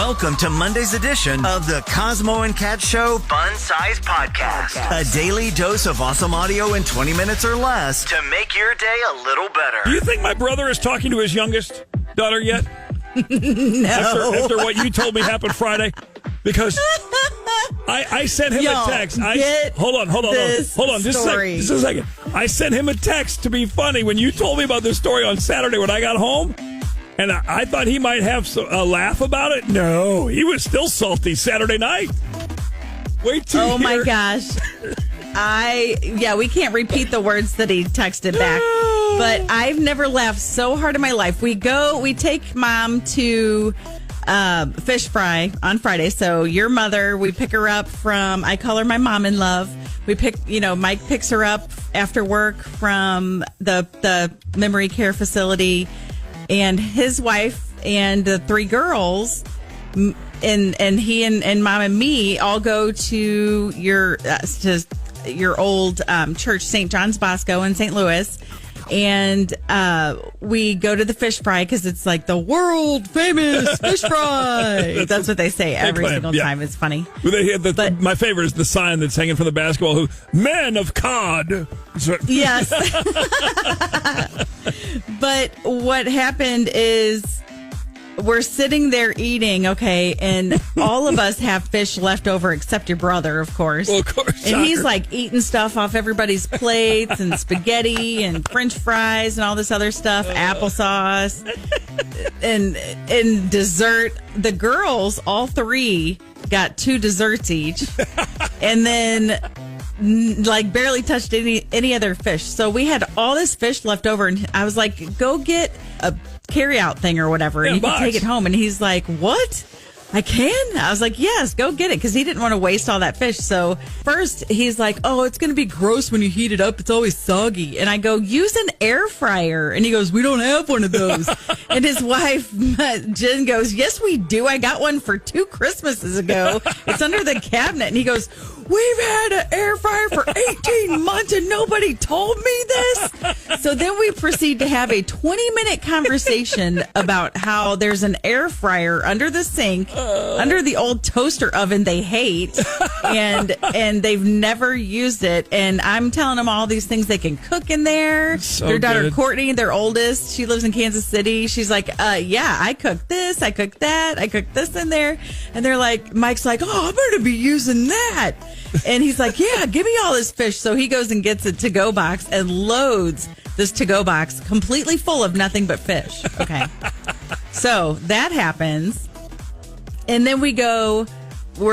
Welcome to Monday's edition of the Cosmo and Kat Show Fun Size Podcast. A daily dose of awesome audio in 20 minutes or less to make your day a little better. Do you think my brother is talking to his youngest daughter yet? No. After what you told me happened Friday? Because I sent him a text. Hold on. Just a second. I sent him a text to be funny when you told me about this story on Saturday when I got home. And I thought he might have a laugh about it. No, he was still salty Saturday night. Wait till you hear. My gosh. We can't repeat the words that he texted back. But I've never laughed so hard in my life. We take Mom to fish fry on Friday. So your mother, we pick her up from, I call her my mom in love. Mike picks her up after work from the memory care facility. And his wife and the three girls, and he and Mom and me all go to your old church, St. John's Bosco in St. Louis. And we go to the fish fry because it's like the world famous fish fry. That's what they say every single time. It's funny. My favorite is the sign that's hanging from the basketball hoop. Men of cod. Yes. But what happened is we're sitting there eating, okay, and all of us have fish left over except your brother, of course. Well, of course. And he's like eating stuff off everybody's plates and spaghetti and French fries and all this other stuff, applesauce and dessert. The girls, all three, got 2 desserts each. And then barely touched any other fish. So we had all this fish left over, and I was like, go get a carry-out thing or whatever, and you can take it home. And he's like, what? I can? I was like, yes, go get it, because he didn't want to waste all that fish. So first he's like, oh, it's going to be gross when you heat it up. It's always soggy. And I go, use an air fryer. And he goes, we don't have one of those. And his wife, Jen, goes, yes, we do. I got one for 2 Christmases ago. It's under the cabinet. And he goes, we've had an air fryer for 18 months and nobody told me this. So then we proceed to have a 20-minute conversation about how there's an air fryer under the sink, under the old toaster oven they hate, and they've never used it. And I'm telling them all these things they can cook in there. So their daughter good. Courtney, their oldest, she lives in Kansas City. She's like, yeah, I cooked this, I cooked that, I cooked this in there. And they're like, Mike's like, oh, I'm going to be using that. And he's like, yeah, give me all this fish. So he goes and gets a to-go box and loads this to-go box completely full of nothing but fish. Okay. So that happens. And then we're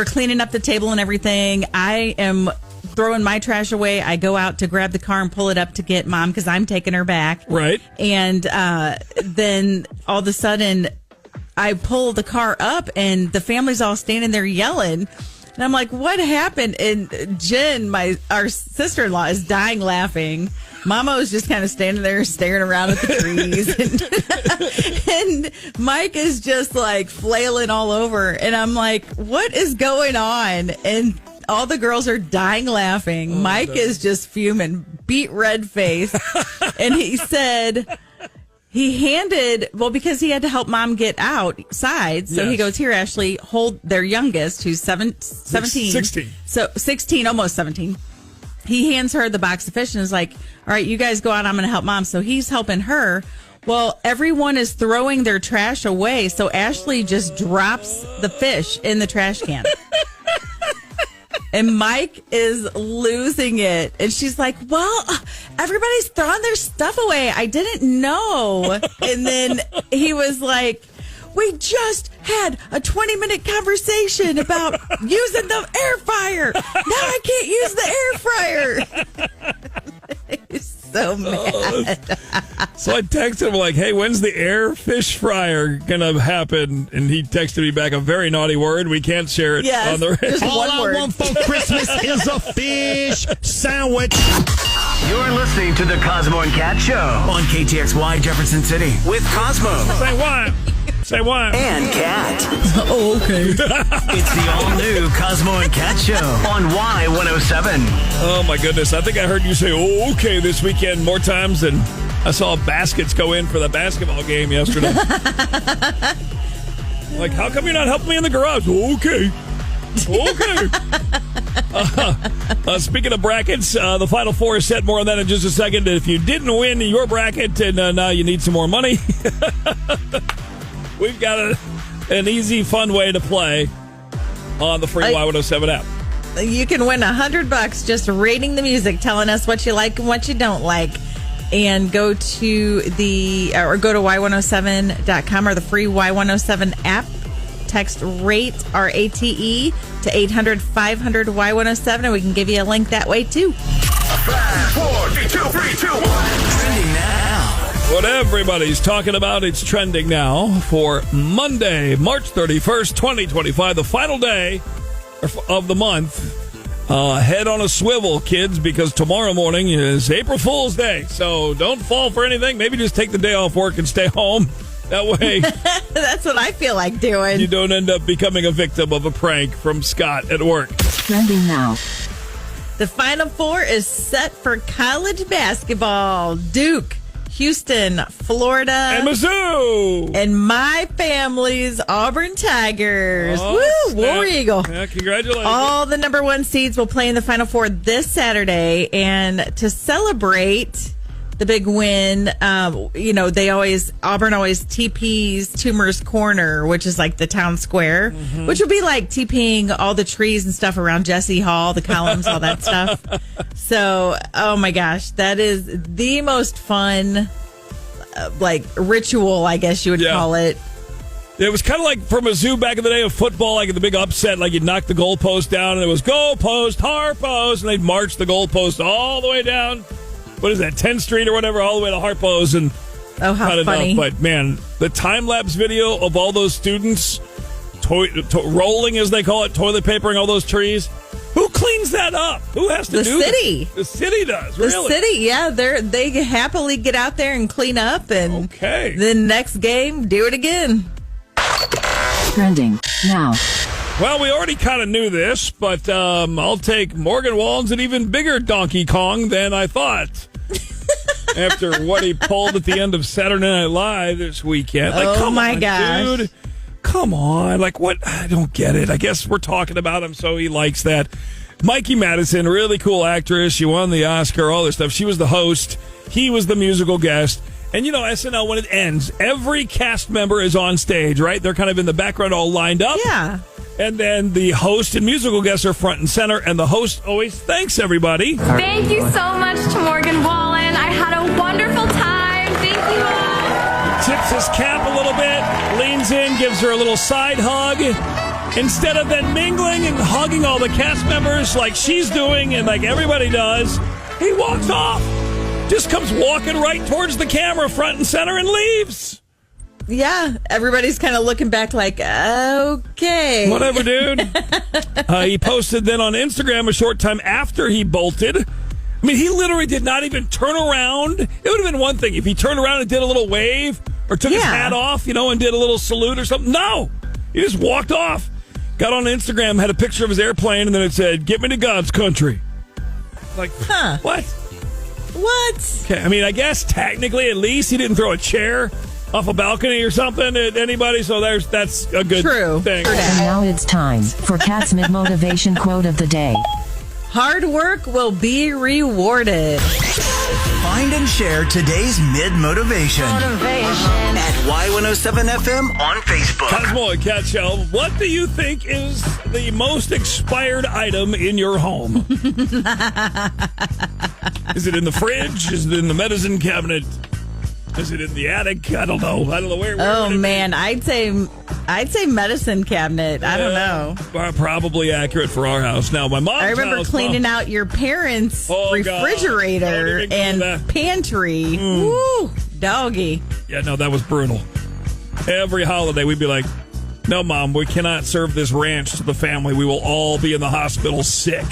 cleaning up the table and everything. I am throwing my trash away. I go out to grab the car and pull it up to get Mom because I'm taking her back. Right. And then all of a sudden I pull the car up and the family's all standing there yelling. And I'm like, what happened? And Jen, our sister-in-law, is dying laughing. Mama was just kind of standing there staring around at the trees. And Mike is just like flailing all over. And I'm like, what is going on? And all the girls are dying laughing. Mike is just fuming, beet red face. And he said... because he had to help Mom get outside. So he goes, here, Ashley, hold their youngest, who's 17. 16. So 16, almost 17. He hands her the box of fish and is like, all right, you guys go out. I'm going to help Mom. So he's helping her. Well, everyone is throwing their trash away. So Ashley just drops the fish in the trash can. And Mike is losing it. And she's like, well, everybody's throwing their stuff away. I didn't know. And then he was like, we just had a 20-minute conversation about using the air fryer. Now I can't use the air fryer. He's so mad. So I texted him like, hey, when's the air fish fryer going to happen? And he texted me back a very naughty word. We can't share it on the radio. All I want for Christmas is a fish sandwich. You're listening to the Cosmo and Kat Show on KTXY Jefferson City with Cosmo. Say what? Say what? And Kat. Oh, okay. It's the all-new Cosmo and Kat Show on Y107. Oh, my goodness. I think I heard you say, oh, okay, this weekend more times than I saw baskets go in for the basketball game yesterday. Like, how come you're not helping me in the garage? Okay. Speaking of brackets, the Final Four is set. More on that in just a second. If you didn't win your bracket and now you need some more money, we've got an easy, fun way to play on the free Y107 app. You can win $100 just rating the music, telling us what you like and what you don't like. And go to y107.com or the free Y107 app. Text RATE, RATE, to 800-500-Y107, and we can give you a link that way, too. 5, 4, 3, 2, 1. Trending now. What everybody's talking about, it's trending now for Monday, March 31st, 2025, the final day of the month. Head on a swivel, kids, because tomorrow morning is April Fool's Day. So don't fall for anything. Maybe just take the day off work and stay home. That way, that's what I feel like doing. You don't end up becoming a victim of a prank from Scott at work. Trending now. The Final Four is set for college basketball. Duke, Houston, Florida, and Mizzou, and my family's Auburn Tigers. Woo, War Eagle. Yeah, congratulations. All the number one seeds will play in the Final Four this Saturday, and to celebrate the big win, Auburn always TPs Toomer's Corner, which is like the town square, which would be like TPing all the trees and stuff around Jesse Hall, the columns, all that stuff. So, oh my gosh, that is the most fun, ritual, I guess you would call it. It was kind of like for Mizzou back in the day of football, like the big upset, like you'd knock the goalpost down and it was goalpost, Harpost, and they'd march the goalpost all the way down. What is that, 10th Street or whatever, all the way to Harpo's, and how funny. But man, the time-lapse video of all those students rolling, as they call it, toilet papering all those trees. Who cleans that up? Who has to do city. That? The city does, really? The city, yeah. They happily get out there and clean up, and then next game, do it again. Trending now. Well, we already kind of knew this, but I'll take Morgan Wallen's an even bigger Donkey Kong than I thought. After what he pulled at the end of Saturday Night Live this weekend. Come on, gosh. Dude. Come on. What? I don't get it. I guess we're talking about him, so he likes that. Mikey Madison, really cool actress. She won the Oscar, all this stuff. She was the host. He was the musical guest. And, SNL, when it ends, every cast member is on stage, right? They're kind of in the background all lined up. Yeah. And then the host and musical guests are front and center, and the host always thanks everybody. Thank you so much to Morgan Wallen. I had a wonderful time. Thank you all. Tips his cap a little bit, leans in, gives her a little side hug. Instead of then mingling and hugging all the cast members like she's doing and like everybody does, he walks off. Just comes walking right towards the camera, front and center, and leaves. Yeah, everybody's kind of looking back like, okay. Whatever, dude. He posted then on Instagram a short time after he bolted. I mean, he literally did not even turn around. It would have been one thing if he turned around and did a little wave or took his hat off, and did a little salute or something. No, he just walked off. Got on Instagram, had a picture of his airplane, and then it said, "Get me to God's country." Like, what? What? Okay, I mean, I guess technically at least he didn't throw a chair off a balcony or something at anybody, so that's a good thing. And now it's time for Kat's mid-motivation quote of the day. Hard work will be rewarded. Find and share today's mid-motivation at Y107FM on Facebook. Cosmo Kat Show, what do you think is the most expired item in your home? Is it in the fridge? Is it in the medicine cabinet? Is it in the attic? I don't know. Where oh man, I'd say medicine cabinet. I don't know. Probably accurate for our house. Now, my mom's I remember cleaning out your parents' refrigerator and pantry. Woo, doggy. Yeah, no, that was brutal. Every holiday, we'd be like, "No, Mom, we cannot serve this ranch to the family. We will all be in the hospital sick."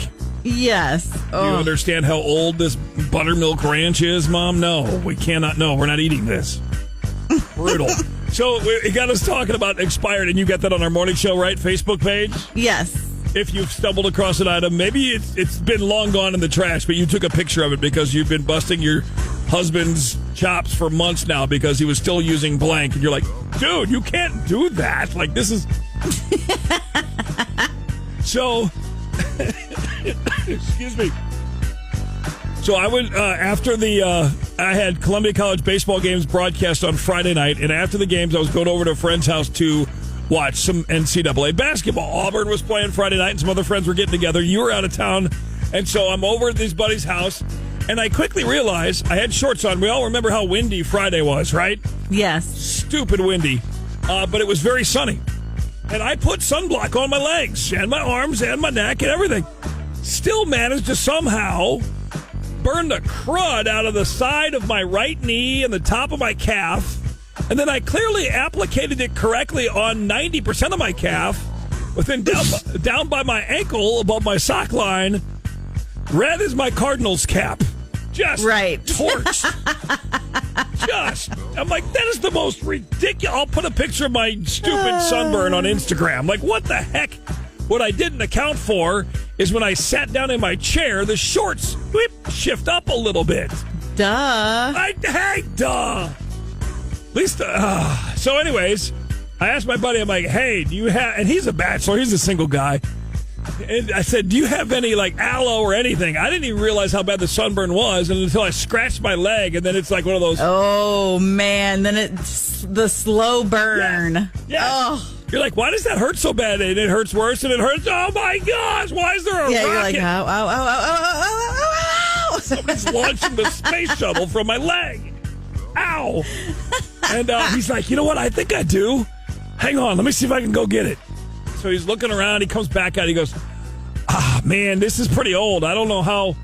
Yes. Do you understand how old this buttermilk ranch is, Mom? No, we cannot. No, we're not eating this. Brutal. So it got us talking about expired, and you got that on our morning show, right? Facebook page? Yes. If you've stumbled across an item, maybe it's been long gone in the trash, but you took a picture of it because you've been busting your husband's chops for months now because he was still using blank. And you're like, dude, you can't do that. Like, this is... So, excuse me. So I went after I had Columbia College baseball games broadcast on Friday night, and after the games, I was going over to a friend's house to watch some NCAA basketball. Auburn was playing Friday night, and some other friends were getting together. You were out of town, and so I'm over at this buddy's house, and I quickly realized I had shorts on. We all remember how windy Friday was, right? Yes. Stupid windy, but it was very sunny. And I put sunblock on my legs and my arms and my neck and everything. Still managed to somehow burn the crud out of the side of my right knee and the top of my calf. And then I clearly applicated it correctly on 90% of my calf. But then down by my ankle, above my sock line, red is my Cardinals cap. Just torched. I'm like, that is the most ridiculous. I'll put a picture of my stupid sunburn on Instagram. Like, what the heck? What I didn't account for is when I sat down in my chair, the shorts shift up a little bit. Duh. Duh. At least, so anyways, I asked my buddy, I'm like, hey, do you have, and he's a bachelor, he's a single guy. And I said, do you have any, like, aloe or anything? I didn't even realize how bad the sunburn was until I scratched my leg, and then it's like one of those. Oh, man. Then it's the slow burn. Yes. Oh. You're like, why does that hurt so bad? And it hurts worse, and it hurts. Oh, my gosh. Why is there a rocket? You're like, ow. Somebody's launching the space shuttle from my leg. Ow. And he's like, you know what? I think I do. Hang on. Let me see if I can go get it. So he's looking around. He comes back out. He goes, man, this is pretty old. I don't know how.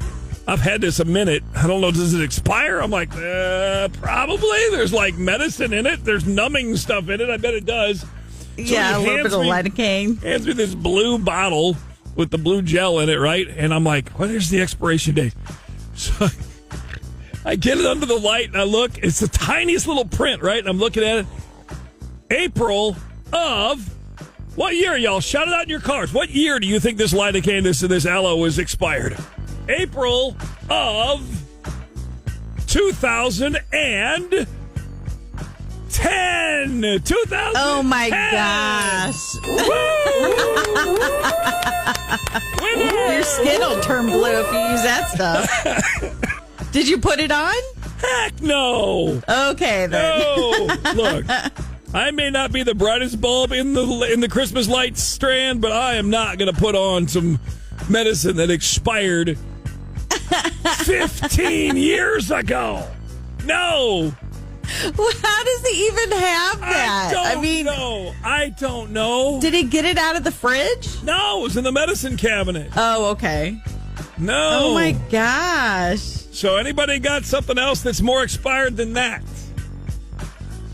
I've had this a minute. I don't know. Does it expire? I'm like, probably. There's like medicine in it. There's numbing stuff in it. I bet it does. So yeah, a little bit of lidocaine. Hands me this blue bottle with the blue gel in it, right? And I'm like, what is the expiration date? So I get it under the light and I look. It's the tiniest little print, right? And I'm looking at it. April of... What year, y'all? Shout it out in your cars. What year do you think this lidocaine, this aloe, was expired? April of 2010. 2010. Oh, my gosh. Your skin will turn blue if you use that stuff. Did you put it on? Heck no. Okay, then. No. Look. I may not be the brightest bulb in the Christmas lights strand, but I am not going to put on some medicine that expired 15 years ago. No. Well, how does he even have that? I don't know. Did he get it out of the fridge? No, it was in the medicine cabinet. Oh, okay. No. Oh, my gosh. So anybody got something else that's more expired than that?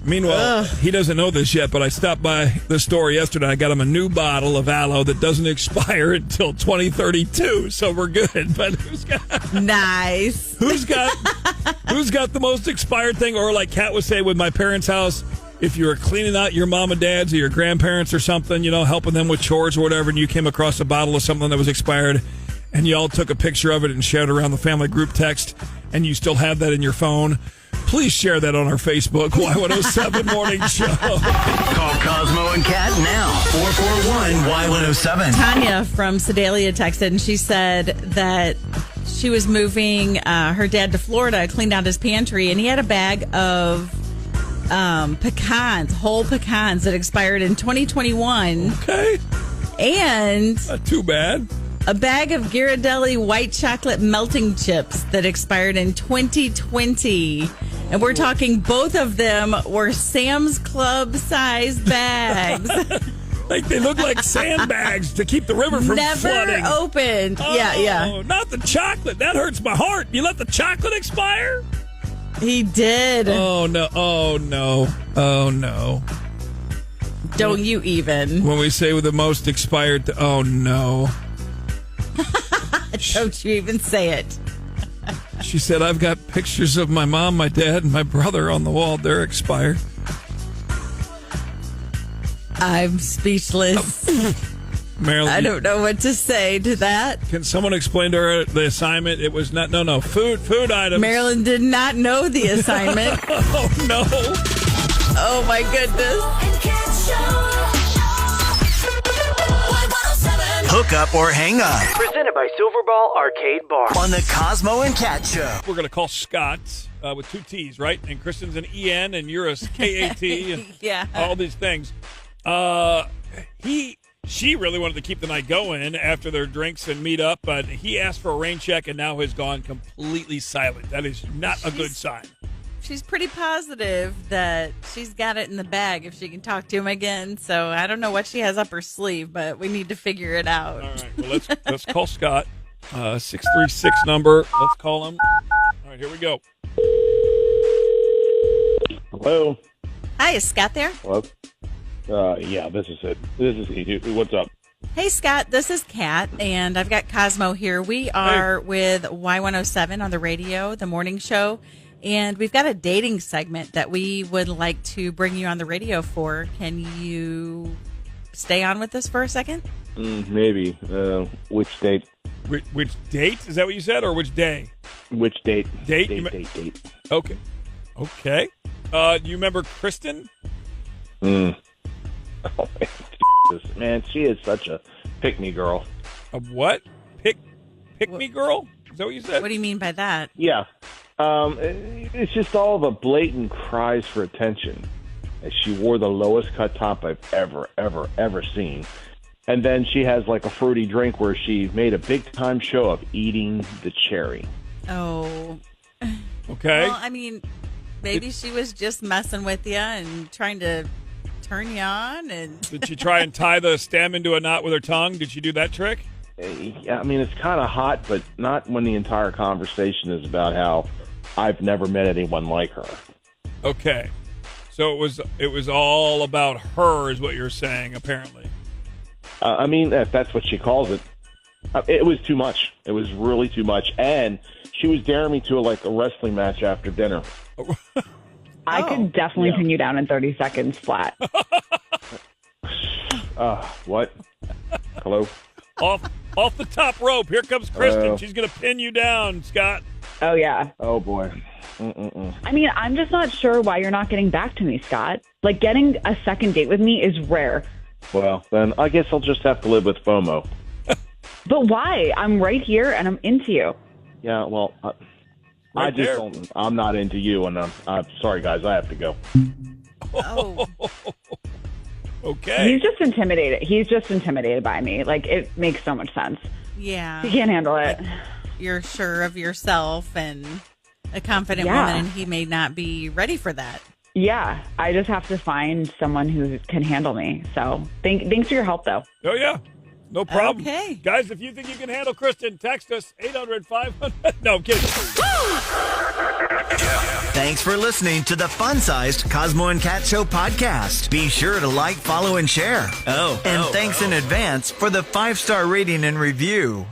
Meanwhile, he doesn't know this yet, but I stopped by the store yesterday. I got him a new bottle of aloe that doesn't expire until 2032, so we're good. But who's got the most expired thing? Or like Kat was saying with my parents' house, if you were cleaning out your mom and dad's or your grandparents or something, you know, helping them with chores or whatever, and you came across a bottle of something that was expired, and you all took a picture of it and shared it around the family group text, and you still have that in your phone. Please share that on our Facebook, Y107 Morning Show. Call Cosmo and Kat now, 441-Y107. Tanya from Sedalia texted, and she said that she was moving her dad to Florida, cleaned out his pantry, and he had a bag of whole pecans that expired in 2021. Okay. And... not too bad. A bag of Ghirardelli white chocolate melting chips that expired in 2020. And we're talking both of them were Sam's Club size bags. Like they look like sandbags to keep the river from flooding. Never opened. Oh, Yeah. Not the chocolate. That hurts my heart. You let the chocolate expire? He did. Oh, no. Oh, no. Oh, no. Don't you even. When we say with the most expired, oh, no. Don't you even say it. She said, I've got pictures of my mom, my dad, and my brother on the wall. They're expired. I'm speechless. Marilyn, I don't know what to say to that. Can someone explain to her the assignment? It was not, food items. Marilyn did not know the assignment. Oh, no. Oh, my goodness. Hook up or hang up. Presented by Silverball Arcade Bar on the Cosmo and Kat Show. We're going to call Scott with 2 T's, right? And Kristen's an E-N and you're a K-A-T and yeah. all these things. She really wanted to keep the night going after their drinks and meet up, but he asked for a rain check and now has gone completely silent. That is not a good sign. She's pretty positive that she's got it in the bag if she can talk to him again. So I don't know what she has up her sleeve, but we need to figure it out. All right, well, let's call Scott. 636 number. Let's call him. All right, here we go. Hello. Hi, is Scott there? Hello. Yeah, this is it. This is he. What's up? Hey, Scott, this is Kat, and I've got Cosmo here. We are with Y107 on the radio, the morning show, and we've got a dating segment that we would like to bring you on the radio for. Can you stay on with us for a second? Maybe. Which date? Which date? Is that what you said, or which day? Which date? Date? Date. Okay. Do you remember Kristen? Oh, man, she is such a pick-me girl. A what? Pick-me girl? Is that what you said? What do you mean by that? Yeah. It's just all the blatant cries for attention. She wore the lowest cut top I've ever seen. And then she has like a fruity drink where she made a big-time show of eating the cherry. Oh. Okay. Well, I mean, maybe she was just messing with you and trying to turn you on. And Did she try and tie the stem into a knot with her tongue? Did she do that trick? Yeah, I mean, it's kind of hot, but not when the entire conversation is about how I've never met anyone like her. Okay. So it was all about her is what you're saying, apparently. I mean, if that's what she calls it. It was too much. It was really too much. And she was daring me to a wrestling match after dinner. I could definitely pin you down in 30 seconds flat. What? Hello? Off the top rope. Here comes Kristen. She's going to pin you down, Scott. Oh, yeah. Oh, boy. I mean, I'm just not sure why you're not getting back to me, Scott. Like, getting a second date with me is rare. Well, then I guess I'll just have to live with FOMO. But why? I'm right here and I'm into you. Yeah, well, I'm not into you, and I'm sorry, guys. I have to go. oh, Okay. He's just intimidated by me. Like, it makes so much sense. yeah. He can't handle it. You're sure of yourself and a confident Yeah. woman, and he may not be ready for that. Yeah, I just have to find someone who can handle me. So thanks for your help, though. Oh, yeah. No problem. Okay. Guys, if you think you can handle Kristen, text us 800-500. No, I'm kidding. Thanks for listening to the fun-sized Cosmo and Kat Show podcast. Be sure to like, follow, and share. Thanks in advance for the 5-star rating and review.